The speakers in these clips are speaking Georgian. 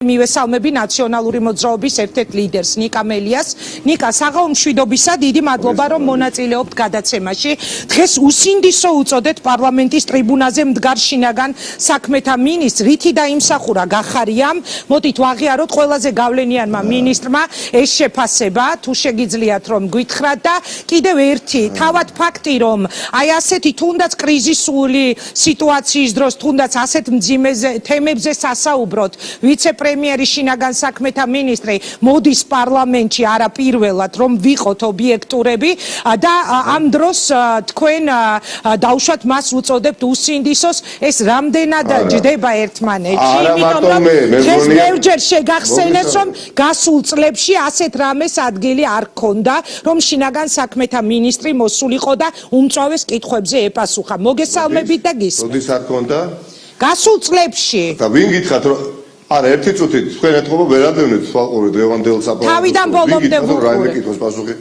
მივესალმები ნაციონალური მოძრაობის ერთ-ერთ ლიდერს ნიკა მელიას. ნიკა, საღამო მშვიდობისა, დიდი მადლობა რომ მონაწილეობთ გადაცემაში. დღეს უსინდისო უწოდეთ პარლამენტის ტრიბუნაზე მდგარ შინაგან საქმეთა მინისტრს, რითი დაიმსახურა გახარიამ. მოდით ვაღიაროთ ყველაზე გავლენიანმა მინისტრმა ეს შეფასება, თუ შეგიძლიათ რომ გითხრათ და კიდევ ერთი თავად ფაქტი რომ აი ასეთი თუნდაც კრიზისული სიტუაციის დროს, თუნდაც ასეთ მძიმე თემებზე სასაუბროთ, ვიცე-პრემიერი შინაგან საქმეთა მინისტრი მოდის პარლამენტში არა პირველად რომ ვიყოთ ობიექტურები და ამ დროს თქვენ დავუშვათ მას უწოდებთ უსინდისოს ეს რამდენად ჯდება ერთმანეთში იმიტომ რომ დღეს ბევრჯერ შეგახსენეთ რომ გასულ წლებში ასეთ რამეს ადგილი არ ჰქონდა რომ შინაგან საქმეთა მინისტრი მოსულიყო და უმწვავეს კითხვებზე ეპასუხა მოგესალმებით და გისმენთ როდის არ ჰქონდა გასულ წლებში და ვინ გითხრათ რომ არა ერთი წუთით თქვენ ეთქობა ვერადევნეთ სვალყური დღევანდელ საპარლამენტო თავიდან ბოლომდე რაიმე კითხვის პასუხი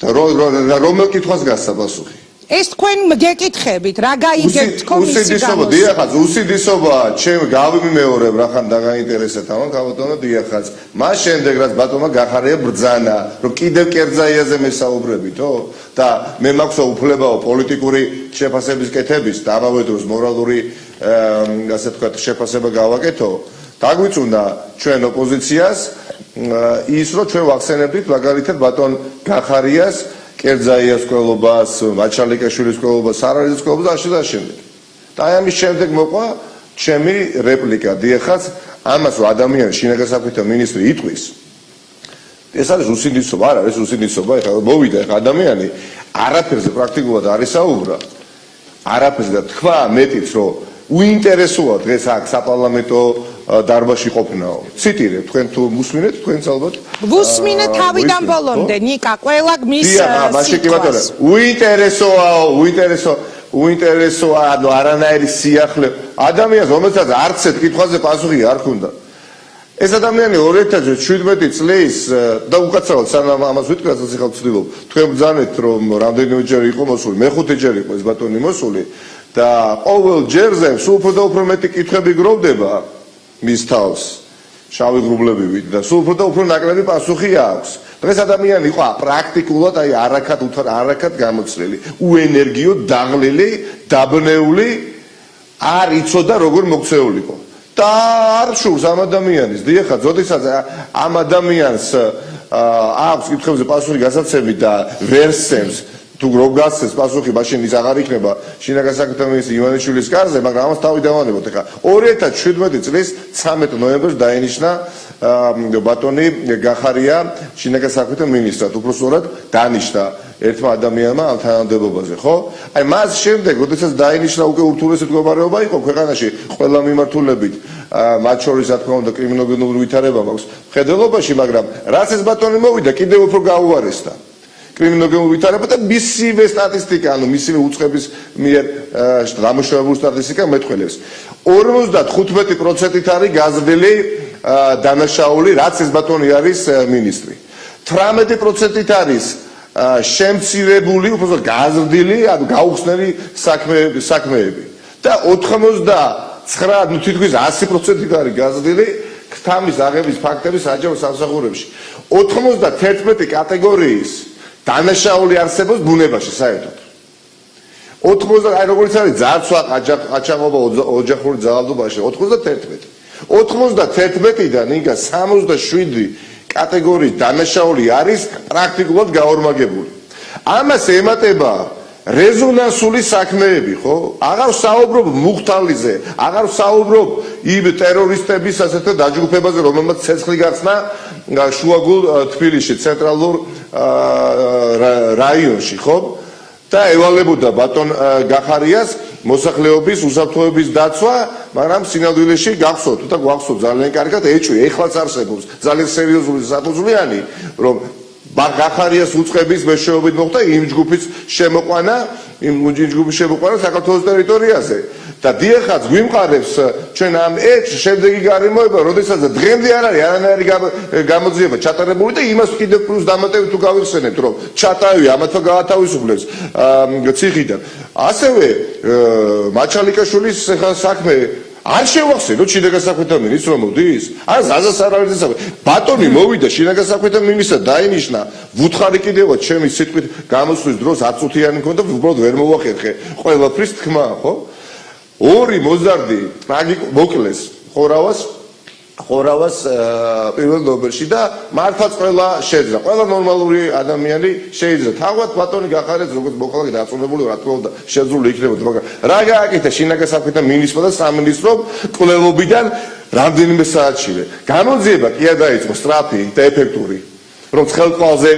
და რომელ კითხვას გასცა პასუხი ეს თქვენ გეკითხებით რა გაიგებთ კომისიის გამოს დიახაც უსინდისობა ჩემ გავიმეორებ რახან დაგაინტერესეთ ამან ქალბატონო დიახაც მას შემდეგ რაც ბატონმა გახარია ბრძანა რომ კიდევ კერძაიაზე მესაუბრებითო და მე მაქვს უფლებაო პოლიტიკური შეფასების კეთების და ამავე დროს მორალური ასე ვთქვათ შეფასება გავაკეთო დაგვიწუნდა ჩვენ ოპოზიციას ის რომ ჩვენ ვახსენებდით მაგალითად ბატონ გახარიას კერძაიას ყოლობას, მაჩალიკაშვილის ყოლობას, სარაიძის ყოლობას და ასე შემდეგ. და აი ამის შემდეგ მოყვა ჩემი რეპლიკა. დიახაც ამას რომ ადამიანი შინაგან საქმეთა მინისტრი იტყვის. ეს არის უსინდისობა, არა, ეს უსინდისობა, ეხლა მოვიდა ეხლა ადამიანი არაფერზე პრაქტიკულად არ ისაუბრა. არაფერზე და თქვა მეტიც რომ უინტერესოა დღეს აქ საპარლამენტო დარბაზში ყოფნაო. ციტირებ, თქვენ თუ მუსმინეთ, თქვენც ალბათ. ვუსმინეთ თავიდან ბოლომდე, ნიკა, ყველა მის სიტყვას. უინტერესოა, ანუ არანაირი სიახლე. ადამიანს, რომელსაც არც ერთ კითხვაზე პასუხი არ ჰქონდა. ეს ადამიანი 2017 წლის და უკაცრავად სანამ ამას ვიტყვი, რასაც ახლა ვცდილობ. თქვენ ბრძანეთ, რომ რამდენიმეჯერ იყო მოსული, მეხუთე ჯერ იყო ეს ბატონი მოსული და ყოველ ჯერზე სულ უფრო და უფრო მეტი კითხვები გროვდება. მის თავს შავი ღრუბლები ვით და სულ უფრო და უფრო ნაკლები პასუხი აქვს. დღეს ადამიანი იყო პრაქტიკულად აი არაქად გამოცვლილი, უენერგიო, დაღლილი, დაბნეული, არ იცოდა როგორ მოქცეულიყო. და არ შურს ამ ადამიანის. დიახაც, როდესაც ამ ადამიანს აქვს კითხვებზე პასუხი გასაცემი და ვერსემს თუ რომ გასცეს პასუხი მაშინ ის აღარ იქნება შინაგან საქმეთა მინისტრი ივანიშვილის კარზე, მაგრამ ამას თავი დავანებოთ. ეხლა 2017 წლის 13 ნოემბერს დაინიშნა ბატონი გახარია შინაგან საქმეთა მინისტრად, უფრო სწორად დანიშნა ერთმა ადამიანმა ამ თანამდებობაზე, ხო? აი მას შემდეგ, როდესაც დაინიშნა უკვე ურთულესი მდგომარეობა იყო ქვეყანაში ყველა მიმართულებით, მათ შორის რა თქმა უნდა კრიმინოლოგიური ვითარება მაქვს მხედველობაში, მაგრამ რაც ეს ბატონი მოვიდა, კიდევ უფრო გაუარესდა. კრიმინოლოგიური ვითარება და მისივე სტატისტიკა, ანუ მისივე უწყების მიერ დამუშავებული სტატისტიკა მეტყველებს. 55%-ით არის გაზრდილი დანაშაული, რაც ეს ბატონი არის მინისტრი. 18%-ით არის შემცირებული, უბრალოდ გაზრდილი, ანუ გაუხსნელი საქმეები. და 89, ну თითქმის 100%-ით არის გაზრდილი ქთამის აღების ფაქტები საჯარო სამსახურებში. 91 კატეგორიის დანაშაული არსებობს ბუნებაში საერთოდ. 90 აი როგორც არის ძარცვა, ყაჩაღობა, ოჯახური ძალადობაში 91. 91-დან ინგა 67 კატეგორიის დანაშაული არის პრაქტიკულად გაორმაგებული. ამას ემატება რეზონანსული საქმეები, ხო? აღარ საუბრობ მუხთალიზე, აღარ საუბრობ იმ ტერორისტების ასეთ დაჯგუფებაზე, რომელმაც ცეცხლი გახსნა შუაგულ თბილისში, ცენტრალურ რაიონში, ხო? და ევალებოდა ბატონ გახარიას მოსახლეობის უსაფრთხოების დაცვა, მაგრამ სინამდვილეში გახსოვთ და გვახსოვთ ძალიან კარგად, ეჭვი ეხლაც არსებობს ძალიან სერიოზული საფუძვლიანი, რომ გახარიას უწყების მეშვეობით მოხდა იმ ჯგუფის შემოყვანა საქართველოს ტერიტორიაზე. და დიახაც გვიმყარებს ჩვენ ამ ეჭვს შემდეგი გარემოება, როდესაც დღემდე არ არის არანაირი გამოძიება ჩატარებული და იმას კიდევ პლუს დამატებით თუ გავიხსენებთ, რომ ჩატავი ამათო გაათავისუფლებს ციხიდან. ასევე მაჩალიკაშვილის საქმე არ შევახსენოთ შინაგან საქმეთა მინისტრს რომ მოდის? ან ზაზას არ არის ეს. ბატონი მოვიდა შინაგან საქმეთა მინისტრს და დაინიშნა, ვუთხარი კიდევაც ჩემი სიტყვით გამოსვლის დროს 10 წუთიანი მქონდა, უბრალოდ ვერ მოვახერხე ყველაფრის თქმა, ხო? ორი მოზარდი მოკლეს ხორავას პირველ ნომერში და მართლაც ყველა შეძრა. ყველა ნორმალური ადამიანი შეიძლება თავად ბატონი გახარეს როგორც მოხალხე დაწუნებული რა თქმა უნდა შეძრული იქნებოდა, მაგრამ რა გააკეთა შინაგან საქმეთა მინისტრმა და სამინისტრომ კვლევობიდან რამდენიმე საათშივე. გამოძიება კი არ დაიწყო სწრაფი და ეფექტური. რომ ხელყვალზე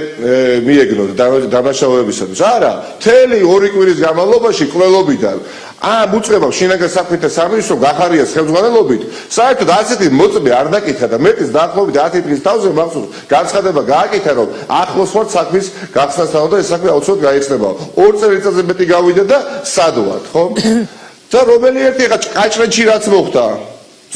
მიეგნოთ დამნაშავეებისათვის. არა, მთელი 2 კვირის განმავლობაში კვლევობიდან უწყება შინაგან საქმეთა სამინისტრომ გახარიას ხელმძღვანელობით, საერთოდ ასეთი მოწმე არ დაკითხა და მეტის დაახლოებით 10 დღის თავზე მახსოვს განცხადება გააკეთა, რომ ახლოს ვართ საქმის გახსნასთან და ეს საქმე აუცილებლად გაიხსნება. 2 წელიწადზე მეტი გავიდა და სად ვართ, ხო? და რომელი ერთი ხა კაჭრეთში რაც მოხდა,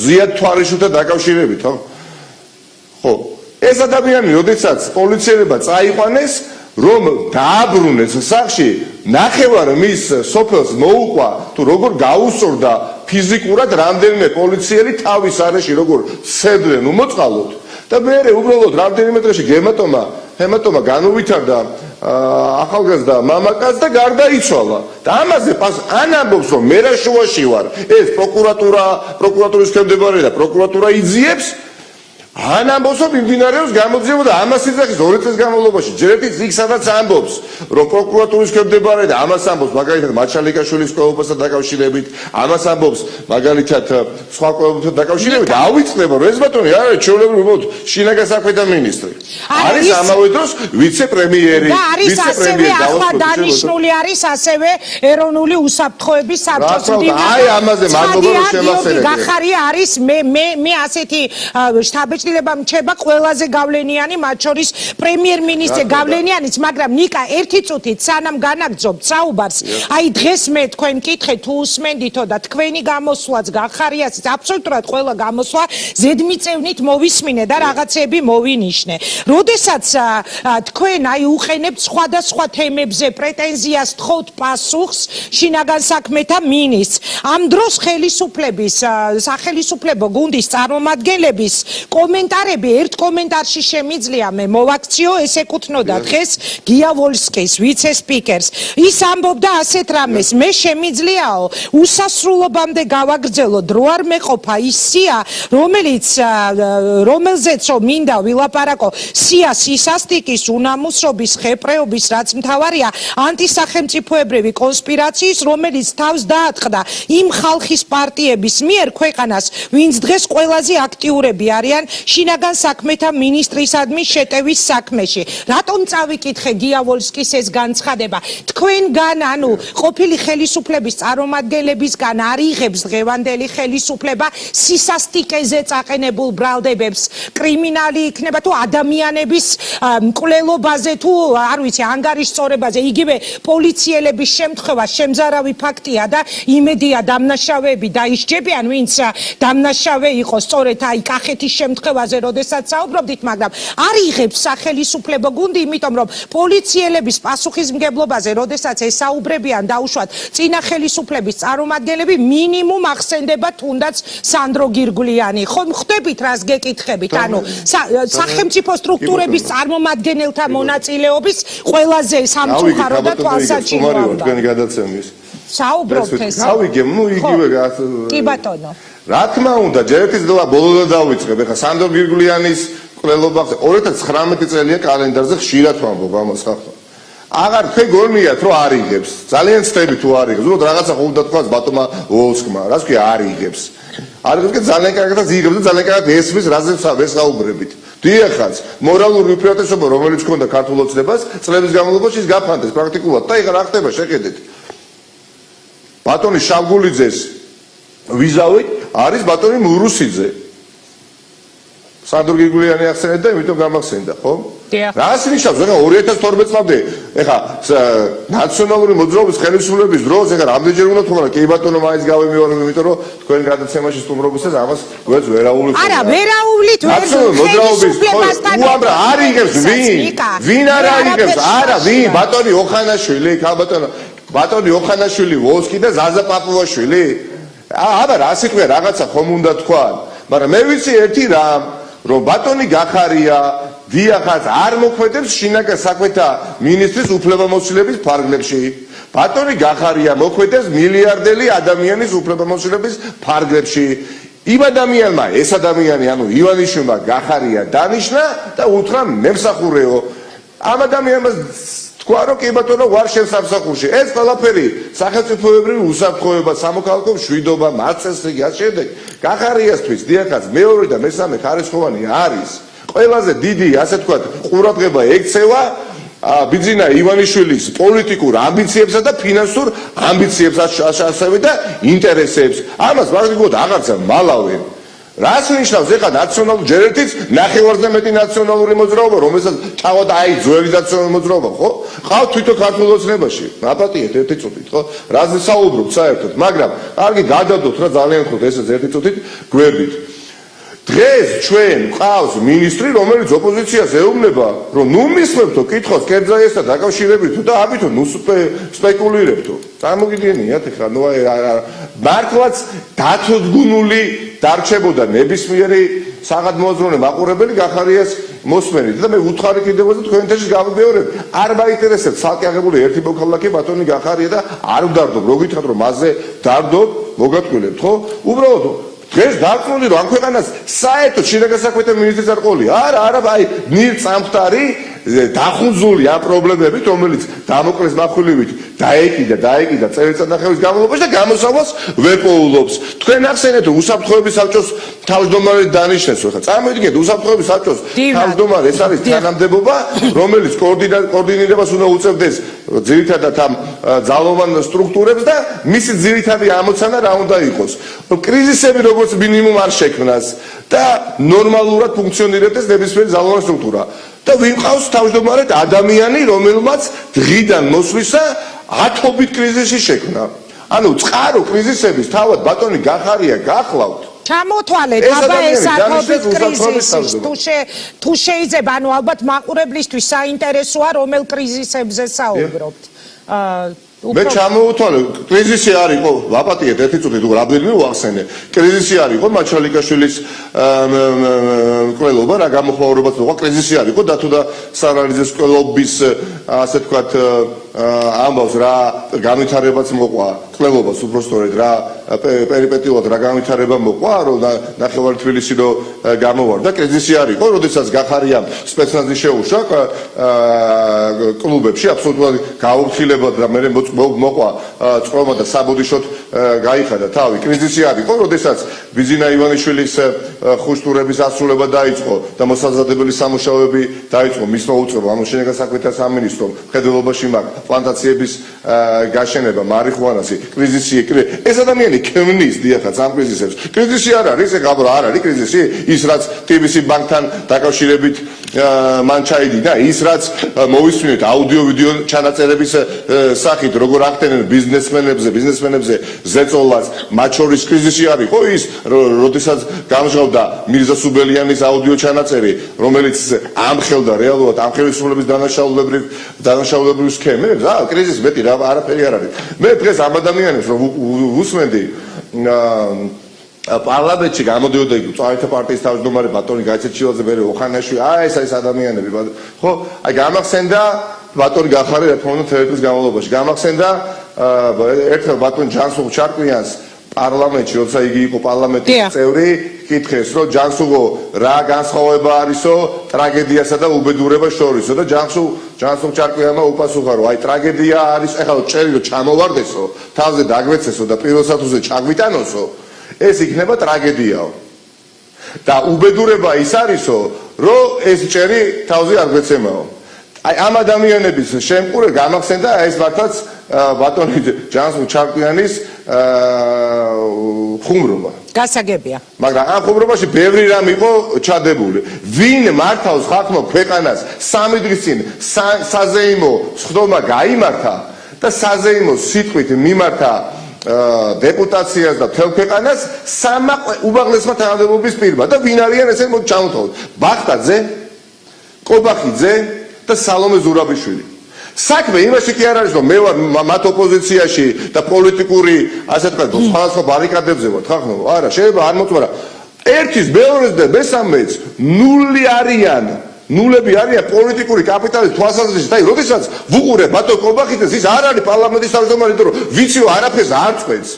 ზიად თვალიშვილთან დაკავშირებით, ხო? ეს ადამიანი, როდესაც პოლიციელებმა წაიყვანეს, რომ დააბრუნეს სახში, ნახევარ მის სოფელს მოუყვა, თუ როგორ გაუსწორდა ფიზიკურად რამდენიმე პოლიციელი თავის არეში, როგორ ცედნენ უმოწყალოდ და მერე უბრალოდ რამდენიმე დღეში ჰემატომა განუვითარდა ახალგაზრდა მამაკაცს და გარდაიცვალა. და ამაზე ან ამბობს, რომ მე რა შუაში ვარ, ეს პროკურატურის ქემდებარე და პროკურატურა იძიებს, ან ამბობს, რომ მიმდინარეობს გამოძიება და ამას იძახის 2 წელს განმავლობაში. ჯერ ერთი იქ სადაც ამბობს, რომ პროკურატურის ქემდებარე და ამას ამბობს, მაგალითად მაჩალიკაშვილის კვლევასთან დაკავშირებით, ამას ამბობს, მაგალითად სხვა კვლევებთან დაკავშირებით, ავიწყდება, რომ ეს ბატონი არ არის ჩვეულებრივი შინაგან საქმეთა მინისტრი. არის ამავე დროს ვიცე-პრემიერი, ვიცე-პრემიერი ახლა დანიშნული არის ასევე ეროვნული უსაფრთხოების საბჭოს მდივანი. აი ამაზე მადლობა რომ შემახსენეთ. გახარია არის მე ასეთი შტაბ-ჭდილება მჩება ყველაზე გავლენიანი, მათ შორის პრემიერ-მინისტრი გავლენიანიც, მაგრამ ნიკა ერთი წუთით სანამ განაგრძობთ საუბარს, აი დღეს მე თქვენ მკითხეთ თუ უსმენდითო და თქვენი გამოსვლაც გახარიასიც აბსოლუტურად ყველა გამოსვლა ზედმიწევნით მოვისმინე და რაღაცები მოვინიშნე. როდესაც თქვენ აი უყენებთ სხვადასხვა თემებზე პრეტენზიას თხოვთ პასუხს შინაგან საქმეთა მინისტრს, ამ დროს ხელისუფლების სახელისუფლებო გუნდის წარმომადგენლების კომენტარები ერთ კომენტარში შემიძლია მე მოვაქციო, ეს ეკუთვნოდა დღეს გია ვოლსკის ვიცე-სპიკერს. ის ამბობდა ასეთ რამეს, მე შემიძლიაო უსასრულობამდე გავაგრძელო, დრო არ მეყოფა ის სია, რომელზეც მინდა ვილაპარაკო, სია სისასტიკის, უნამუსრობის, ხეპრეობის, რაც მთავარია, ანტისახელმწიფოებრივი კონსპირაციის, რომელიც თავს დაატყდა იმ ხალხის პარტიების მიერ ქვეყანას, ვინც დღეს ყველაზე აქტიურები არიან შინაგან საქმეთა მინისტრისადმი შეტევის საქმეში. რატომ წავიკითხე გია ვოლსკის ეს განცხადება? თქვენგან, ანუ ყოფილი ხელისუფლების წარმომადგენლებისგან არ იღებს დღევანდელი ხელისუფლება სისასტიკეზე წაყენებულ ბრალდებებს, კრიმინალი იქნება თუ ადამიანების მკვლელობაზე თუ არ ვიცი, ანგარიშწორებაზე, იგივე პოლიციელების შემთხვევა შემზარავი ფაქტია და იმედია დამნაშავეები დაისჯებიან, ვინც დამნაშავე იყო სწორედ აი კახეთის შემთხვევაზე, როდესაც საუბრობდით, მაგრამ არ იღებს სახელისუფლებო გუნდი, იმიტომ რომ პოლიციელების პასუხისმგებლობაზე, როდესაც ესაუბრებიან დაუშვათ წინა ხელისუფლების წარმომადგენლები, მინიმუმ ახსენდება თუნდაც სანდრო გირგვლიანი. ხომ ხვდებით რას გეკითხებით? ანუ სახელმწიფო სტრუქტურების წარმომადგენელთა მონაწილეობის ყველაზე სამწუხარო და თვალსაჩინო თქვენი გადაცემის. საუბრობთ ეს. გავიგე, იგივე კი ბატონო. რა თქმა უნდა, ჯერ ერთი ძლა ბოლოდან დავიწყებ. ეხლა სანდრო გირგვლიანის კვლელობა 2019 წელია კალენდარზე ხშირად ვამბობ ამას ხახლა. აღარ თქვენ გონიათ რომ არ იღებს. ძალიან ცდები თუ არ იღებს. უბრალოდ რაღაცა ხომ უნდა თქვას ბატონმა ვოლსკმა. რას ქვია არ იღებს. არ იღებს კი ძალიან კარგად იღებს და ძალიან კარგად ესმის რაზეც ვესაუბრებით. დიახაც, მორალური უპირატესობა რომელიც ქონდა ქართულ ოცნებას, წლების განმავლობაში ის გაფანტეს პრაქტიკულად და ეხლა რა ხდება შეხედეთ. ბატონი შავგულიძეს ვიზავი არის ბატონი მურუსიძე. სანდრო გირგვლიანი ახსენეთ და იმიტომ გამახსენდა, ხო? რას ნიშნავს? ეხლა 2012 წლამდე, ეხლა ნაციონალური მოძრაობის ხელისუფლების დროს, ეხლა რამდენჯერ უნდა თქვა, კი ბატონო, მაინც გავემეორებ, იმიტომ რომ თქვენ გადაცემაში სტუმრობისას ამას გვერდს ვერაუვლით. არა, ვერაუვლით, ხელისუფლებასთან. უამრავ არ იღებს ვინ არ იღებს? არა, ვინ? ბატონი ოხანაშვილი, ბატონი ოხანაშვილი, ვოლსკი და ზაზა პაპუაშვილი. აბა რა სიტყვა რაღაცა ხომ უნდა თქვა, მაგრამ მე ვიცი ერთი რამ, რომ ბატონი გახარია დიახაც არ მოქმედებს შინაგან საქმეთა მინისტრის უფლებამოსილების ფარგლებში. ბატონი გახარია მოქმედებს მილიარდელი ადამიანის უფლებამოსილების ფარგლებში. იმ ადამიანმა ეს ადამიანი ანუ ივანიშვილმა გახარია დანიშნა და უთხრა მემსახურეო. ამ ადამიანმა თქვა რომ კი ბატონო ვარ შენ სამსახურში. ეს ყველაფერი სახელმწიფოებრივი უსაფრთხოება, სამოქალაქო მშვიდობა, მართლმსაჯულები ამ შემდეგ გახარიასთვის დიახაც მეორე და მესამე ხარისხოვანი არის. ყველაზე დიდი ასე თქვა ყურადღება ექცევა ბიძინა ივანიშვილის პოლიტიკურ ამბიციებსა და ფინანსურ ამბიციებს ასევე და ინტერესებს. ამას პრაქტიკულად აღარც მალავენ. რას ნიშნავს ეხლა ნაციონალური ჯერ ერთიც ნახევარზე მეტი ნაციონალური მოძრაობა, რომელსაც ჭავდა აი ძველი ნაციონალური მოძრაობა, ხო? ყავთ თვითონ ქართულ ოცნებაში. აპატიეთ ერთი წუთით, ხო? რაზე საუბრობთ საერთოდ, მაგრამ კარგი გადადოთ რა ძალიან ხო ესეც ერთი წუთით გვერდით. დღეს ჩვენ ყავს მინისტრი, რომელიც ოპოზიციას ეუბნება, რომ ნუ მისმევთო კითხავს კერძაესთან დაკავშირებითო და აბითო ნუ სპეკულირებთო. წარმოგიდგენიათ ეხლა ნუ მართლაც დათოდგუნული დარჩებოდა ნებისმიერი საღადმოაზროვნე მაყურებელი გახარიას მოსმენით და მე უთხარი კიდევ და თქვენთაში გავიბეორებ. არ მაინტერესებს ცალკე აღებული ერთი მოქალაქე ბატონი გახარია და არ ვდარდობ, რო გითხრათ რომ მასზე დარდობ, მოგატყუილებთ, ხო? უბრალოდ დღეს დარწმუნდი რომ ამ ქვეყანას საერთოდ შინაგან საქმეთა მინისტრის არ ყოლია. არა, აი ნირ წამხტარი დახუნძული ამ პრობლემებით, რომელიც დამოკლეს מחვილივით დაეკიდა წელიწადნახევრის განმავლობაში და გამოსავალს ვერ პოულობს. თქვენ ახსენეთ რომ უსაფრთხოების საბჭოს თავმჯდომარე დანიშნეს, ხო? წარმოიდგინეთ უსაფრთხოების საბჭოს თავმჯდომარე ეს არის თანამდებობა, რომელიც კოორდინირებას უნდა უწევდეს ძირითადად ამ ძალოვან სტრუქტურებს და მისი ძირითადი ამოცანა რა უნდა იყოს. კრიზისები როგორც მინიმუმ არ შექმნას და ნორმალურად ფუნქციონირებდეს ნებისმიერი ძალოვანი სტრუქტურა. და ვინ ყავს თავმჯდომარედ ადამიანი, რომელმაც დღიდან მოსვლისა ათობით კრიზისი შექმნა. ანუ წყარო კრიზისების თავად ბატონი გახარია გახლავთ. ჩამოთვალეთ აბა ეს ათობით კრიზისი თუ შეიძლება ანუ ალბათ მაყურებლისთვის საინტერესოა რომელ კრიზისებზე საუბრობთ. მე ჩამოვთვალე კრიზისი არ იყო ვაპატიეთ ერთი წუთი თუ რამდენიმე ვახსენე კრიზისი არ იყო მაჩალიკაშვილის მკვლელობა რა გამოხმაურებაც მოყვა კრიზისი არ იყო დათო და სარალიძეს მკვლელობის ასე ვთქვათ ამბავს რა განვითარებაც მოყვა მკვლელობას უბრალოდ რა პერიპეტიულად რა განვითარება მოყვა რომ ნახევარი თბილისი რო გამოვარდა კრიზისი არ იყო როდესაც გახარიამ სპეცნაზი შეუშვა კლუბებში აბსოლუტურად გაუფრთხილებად და მე მოყვა წყრომა და საბოდიშოთ გაიხადა თავი კრიზისი არ იყო როდესაც ბიძინა ივანიშვილის ხუშტურების ასრულება დაიწყო და მოსაზრდებელი სამუშაოები დაიწყო მის მოუწყება ანუ შინაგან საქმეთა სამინისტრომ მხედველობაში მაქვს პლანტაციების გაშენება მარიხუანასი კრიზისი ეს ადამიანი ქმნის დიახაც ამ კრიზისებს კრიზისი არ არის ეხლა არ არის კრიზისი ის რაც TBC ბანკთან დაკავშირებით მან ჩაიდინა ის რაც მოვისმინეთ აუდიო ვიდეო ჩანაწერების სახით როგორ ახდენენ ბიზნესმენებზე ზეწოლას მათ შორის კრიზისი არ იყო ის როდესაც გამჟღავდა მირზა სუბელიანის აუდიო ჩანაწერი რომელიც ამხელდა რეალურად ამ ხელისუფლების დანაშაულებრივ სქემებს კრიზისი მეტი რა არაფერი არ არის მე დღეს ამ ადამიანებს რომ უსმენდი პარლამენტში გამოდიოდა წავეთა პარტიის თავმჯდომარე ბატონი გაიცეჩილაძე მე ოხანაშვილი ეს ადამიანები ხო აი გამახსენდა ბატონი გახარია რა თქმა უნდა თერაპიის განმავლობაში გამახსენდა ერთხელ ბატონ ჯანსუღ ჩარკვიანს პარლამენტში როცა იგი იყო პარლამენტის წევრი კითხეს რომ ჯანსუღო რა განსხვავება არისო ტრაგედიასა და უბედურებას შორისო და ჯანსუღ ჩარკვიანმა უპასუხა რომ აი ტრაგედია არის ეხლა ჭერი რომ ჩამოვარდესო თავზე დაგვეცესო და პირველ სათუზე ჩაგვიტანოსო ეს იქნება ტრაგედიაო და უბედურება ის არისო რომ ეს ჭერი თავზე არ გვეცემაო აი ამ ადამიანების შემყურე გამახსენდა ეს მართლაც ბატონი ჯანსუღ ჩარკვიანის ხუმრობა გასაგებია მაგრამ ამ ხუმრობაში ბევრი რამ იყო ჩადებული ვინ მართავს ხალხმა ქვეყანას სამი დღის წინ საზეიმო სხდომა გაიმართა და საზეიმო სიტყვით მიმართა დეპუტაციას და მთელ ქვეყანას სამა უმაღლესმა თანამდებობის პირმა და ვინ არიან ესე მოდი ჩამოთვალოთ ბახტაძე კობახიძე და სალომე ზურაბიშვილი საქმე იმაში კი არ არის რომ მე ვარ მათ ოპოზიციაში და პოლიტიკური ასე თქვა სხვადასხვა ბარიკადებზე ვარ ხახნო არა შეიძლება არ მოწვარა ერთის მეორეს და მესამეც ნული არიან ნულები არიან პოლიტიკური კაპიტალის თვალსაზრისით აი როდესაც ვუყურებ ბატონ კობახიძეს ის არ არის პარლამენტის თავმჯდომარე იმიტომ რომ ვიციო არაფერს არ წვენს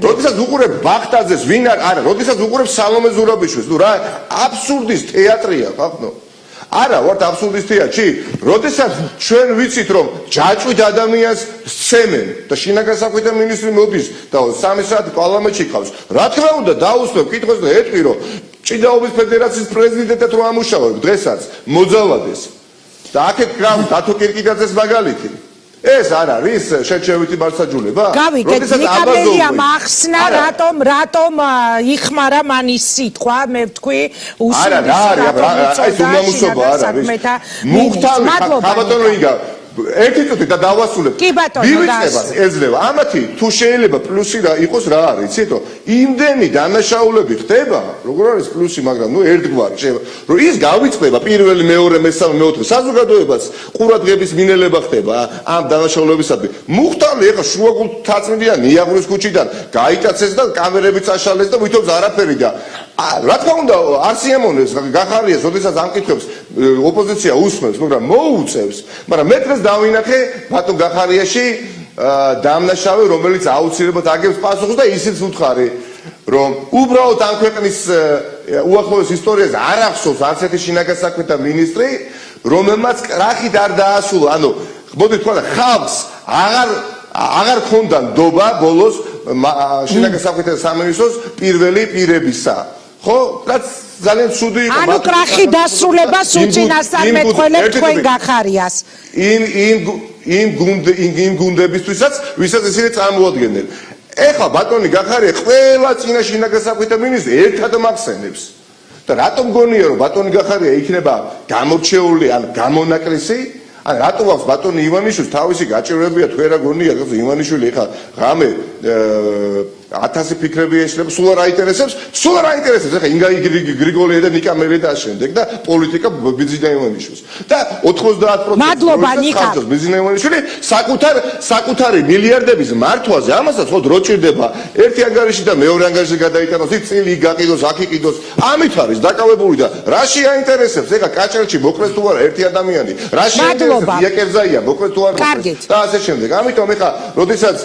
როდესაც ვუყურებ ბახტაძეს ვინ არა როდესაც ვუყურებ სალომე ზურაბიშვილს ნუ რა აბსურდის თეატრია ხახნო არა ვართ აბსურდის თეატრში როდესაც ჩვენ ვიცით რომ ჯაჭვით ადამიანს სცემენ და შინაგან საქმეთა მინისტრი მოდის და 3 საათი პარლამენტში ყავს რა თქმა უნდა დაუსვებ კითხვას და ეტყვი რომ ჭიდაობის ფედერაციის პრეზიდენტად რომ ამუშავებ დღესაც მოძალადეს და აქეთ გრავ დათო კირკიდაძეს მაგალითი ეს არ არის შეჩევითი მარცხაჯულება გავიგეთ ნიკამელია მახსნა რატომ იხმარა მანის სიტყვა მე ვთქვი არა რა არის ეს უმამუშობა არ არის მუხტალი ხაბატონო იგა ერთი წუთი და დავასრულებ მივიწყებას ეძლევა ამათი თუ შეიძლება პლუსი რა იყოს რა არის იცით რომ იმდენი დანაშაულები ხდება როგორ არის პლუსი მაგრამ ნუ ერთგვარი შეიძლება რომ ის გავიწყდება პირველი მეორე მესამე მეოთხე საზოგადოებას ყურადღების მინელება ხდება ამ დანაშაულებისადმი მუხტალი ეხა შუაგულ თაცმიდან ნიაღურის ქუჩიდან გაიტაცეს და კამერები წაშალეს და ვითომ არაფერი და რა თქმა უნდა არ სიამოვნებს გახარიას როდესაც ამკითხებს ოპოზიცია უსმენს მაგრამ მოუწევს მაგრამ მე დღეს დავინახე ბატონ გახარიაში დამნაშავე რომელიც აუცილებლად აგებს პასუხს და ისიც უთხარი რომ უბრალოდ ამ ქვეყნის უახლოეს ისტორიაზე არ ახსოვს არც ერთი შინაგან საქმეთა მინისტრი რომელმაც კრახით არ დაასრულა ანუ მოდი თქვა და ხალხს აღარ ქონდა ნდობა ბოლოს შინაგან საქმეთა სამინისტროს პირველი პირებისა ხო რაც ძალიან ცუდი იყო ანუ კრახი დასრულებას უწინასწარ მეტყველებ თქვენ გახარიას იმ გუნდებისთვისაც ვისაც ისინი წარმოადგენენ ეხლა ბატონი გახარია ყველა წინა შინაგან საქმეთა მინისტრი ერთად მახსენებს და რატომ გონია რომ ბატონი გახარია იქნება გამორჩეული ან გამონაკლისი ან რატო აქვს ბატონი ივანიშვილს თავისი გაჭირვებია თუ არა გონია რომ ივანიშვილი ეხლა ღამე 1000 ფიქრები ეშლება სულ არ აინტერესებს ეხლა ინგა გრიგოლია და ნიკამელია და შემდეგ და პოლიტიკა ბიზნესა ივანიშვილს და 90% მადლობა ნიკა ბიზნესა ივანიშვილი საკუთარი მილიარდების მართვაზე ამასაც ხო დრო ჭირდება ერთი ანგარიში და მეორე ანგარიში გადაიტანოს ის წილი გაყიდოს აქ იყიდოს ამით არის დაკავებული და რაში აინტერესებს ეხლა კაჭელში მოკლეს თუ არა ერთი ადამიანი რაში აინტერესებს იაკერზაია მოკლეს თუ არა და ასე შემდეგ ამიტომ ეხლა როდესაც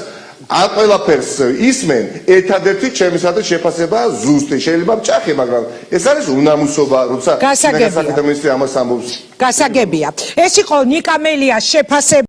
ამ ყველაფერს ისმენ ერთადერთი ჩემისათვის შეფასება ზუსტი შეიძლება მჭახე მაგრამ ეს არის უნამუსობა როცა გასაგებია საქმეთა მინისტრი ამას ამბობს გასაგებია ეს იყო ნიკამელიას შეფასება